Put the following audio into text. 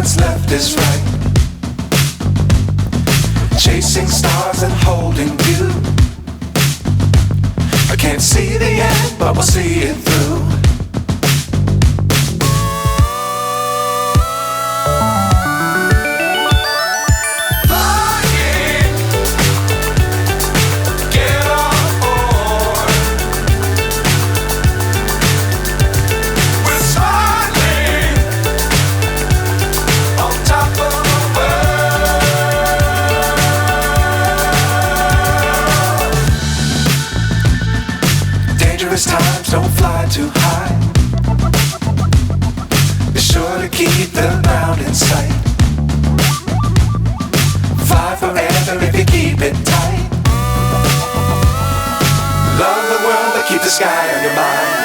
what's left is right. Chasing stars and holding you. I can't see the end, but we'll see it through. Times don't fly too high. Be sure to keep the ground in sight. Fly forever if you keep it tight. Love the world but keep the sky on your mind.